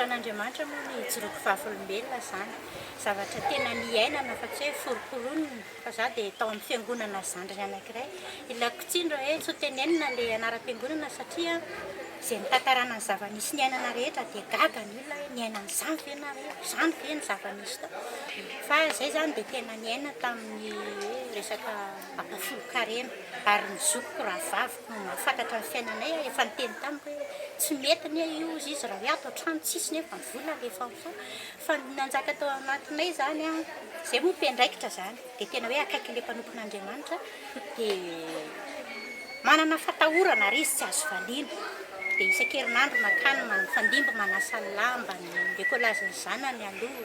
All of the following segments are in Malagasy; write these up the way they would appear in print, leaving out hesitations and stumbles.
an'Andriamanitra moa ny ijoroako vavolombelona zany. Zavatra tena niainana fa tsy hoe foroporonina fa za dia tao amin'ny fiangonana zandriny anankiray. Ilako tsindro hoe tsy ho tenenina ilay anaram-piangonana satria izay nitantarana ny zava-nisy niainana rehetra dia gaga ny olona hoe niaina an'izany ve nareo, izany ve ny zava-nisy tao. Fa izay zany dia tena niaina tamin'ny hoe resaka ampafolo-karena ary ny zokiko raha vaviko no mahafantatra ny fiainanay efa niteny tamiko hoe tsy mety ny io izy raha hoe ato an-trano tsisy nefa ny vola alefa amin'izao. Fa nanjaka tao anatinay zany a, izay moa mpiandraikitra zany dia tena hoe akaiky ilay mpanompon'Andriamanitra dia manana fatahorana ary izy tsy azo valiana. Dia isan-kerinandro makany mifandimby manasa lamba, dekolazy ny zanany aloha,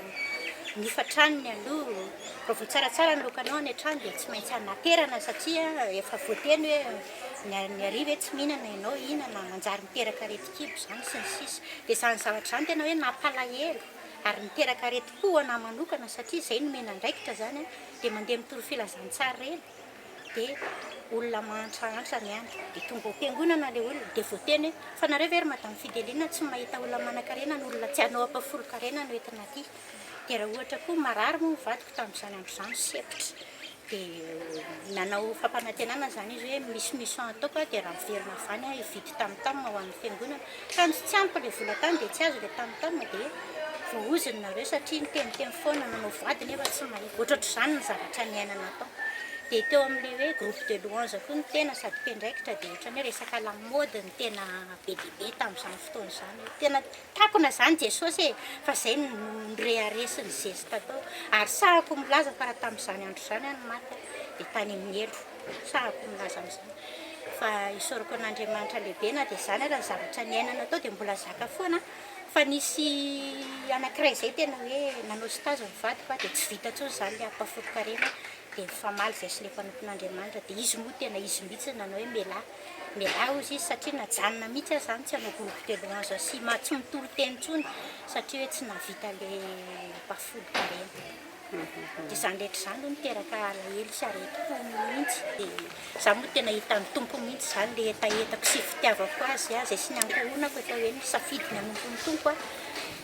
mifantranony aloha. Raha vao tsaratsara ny lokanao any an-trano dia tsy maintsy anaterana satria efa voateny hoe ny hariva hoe tsy mihinana ianao hihinana, manjary miteraka aretin-kibo izany sy ny sisa. Dia izany zavatra izany tena hoe nampalahelo ary niteraka aretim-po ho anahy manokana satria izay no menandraikitra zany a, dia mandeha mitoro filazantsara reny dia olona mahantrahatra ny andro dia tonga ao am-piangonana ilay olona dia voateny hoe fa nareo ve ry madamo Fidelina tsy mahita olona manan-karena ny olona tsy hanao ampafolo-karena no entina aty. Dia raha ohatra koa marary moa mivadiko tamin'izany andro izany sepitra dia nanao fampanantenana zany izy hoe misy mission ataoko dia raha miverina avany a hividy tamotamo ho an'ny fiangonana ka tsy ampy ilay vola tany dia tsy azo ilay tamotamo dia voaoziny nareo satria niteniteny foana nanao vady nefa tsy mahita. Ohatrohatr'izany ny zavatra niainana tao. Dia teo amin'ilay hoe groupe de louange koa ny tena sady mpiandraikitra dia ohatrany hoe resaka lamaody ny tena be dia be tamin'izany fotoana izany. Tena takona izany Jesosy e, fa izay nireharesy ny zesta tao ary sahako milaza fa raha tamin'izany andro izany any maty dia tany amin'ny elo sahako milaza amin'izany. Fa isaorako an'Andriamanitra lehibe na dia izany raha ny zavatra niainana tao dia mbola zaka foana. Fa nisy anankiray izay tena hoe nanao stage mivadiko dia tsy vita intsony izany ilay ampafolo-karena dia mifamaly izay sy ilay mpanompon'Andriamanitra dia izy moa tena izy mihitsy nanao hoe mialaho izy satria najanona mihitsy aho zany tsy hanao groupe de louange sy tsy mitoro teny intsony satria hoe tsy nahavita ilay ampafolo-karena. Dia izany rehetra izany no niteraka alahelo sy aretim-po mihitsy. Dia za moa tena hitan'ny tompo mihitsy izany ilay etaetako sy fitiavako azy izay sy ny ankohonako efa hoe misafidy ny hamompony tompo a.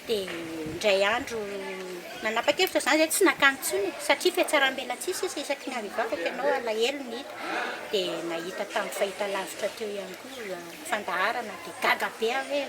Dia indray andro nanapa-kevitra izany izay tsy nakany intsony satria fiatsaram-bela tsisy izy isaky ny avy hivavaka ianao alahelo ny hita. Dia nahita tamin'ny fahitalavitra teo ihany koa fandaharana dia gaga be aho hoe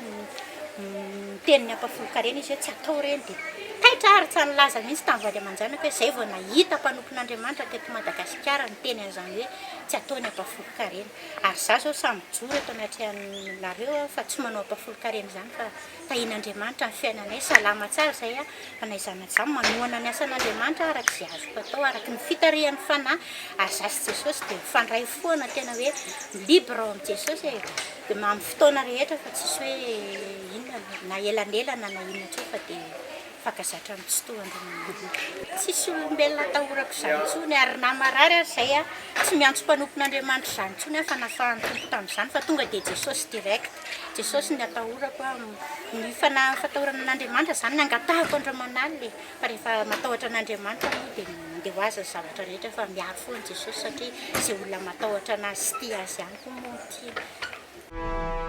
miteny ny ampafolo-karena izy hoe tsy atao reny dia taitra ary tsy nilaza mihitsy tamin'ny vady aman-janako hoe izay vao nahita mpanompon'Andriamanitra teto Madagasikara niteny an'izany hoe tsy atao ny ampafolo-karena. Ary za zao samy mijoro eto anatinareo fa tsy manao ampafolo-karena izany fa tahian'Andriamanitra ny fiainanay salama tsara izay a. Fa na izany na izany manohana ny asan'Andriamanitra araka izay azoko atao araka ny fitarihan'ny fanahy ary za sy Jesosy dia mifandray foana tena hoe libre ao amin'i Jesosy e. Dia amin'ny fotoana rehetra fa tsisy hoe inona na elanelana na inona intsony fa dia fankazatra amin'ny tsy tohan'Andriamanitra. Tsisy olombelona atahorako izany intsony ary na marary ary izay a tsy miantso mpanompon'Andriamanitra izany intsony a fa nafahan'ny tompo tamin'izany fa tonga dia Jesosy direct. Jesosy ny atahorako a, ny fatahorana an'Andriamanitra izany ny angatahako andro manalina e. Fa rehefa matahotra an'Andriamanitra moa dia mandeha ho azy ny zavatra rehetra fa miaro foana Jesosy satria izay olona matahotra anazy sy tia azy ihany koa moa tia.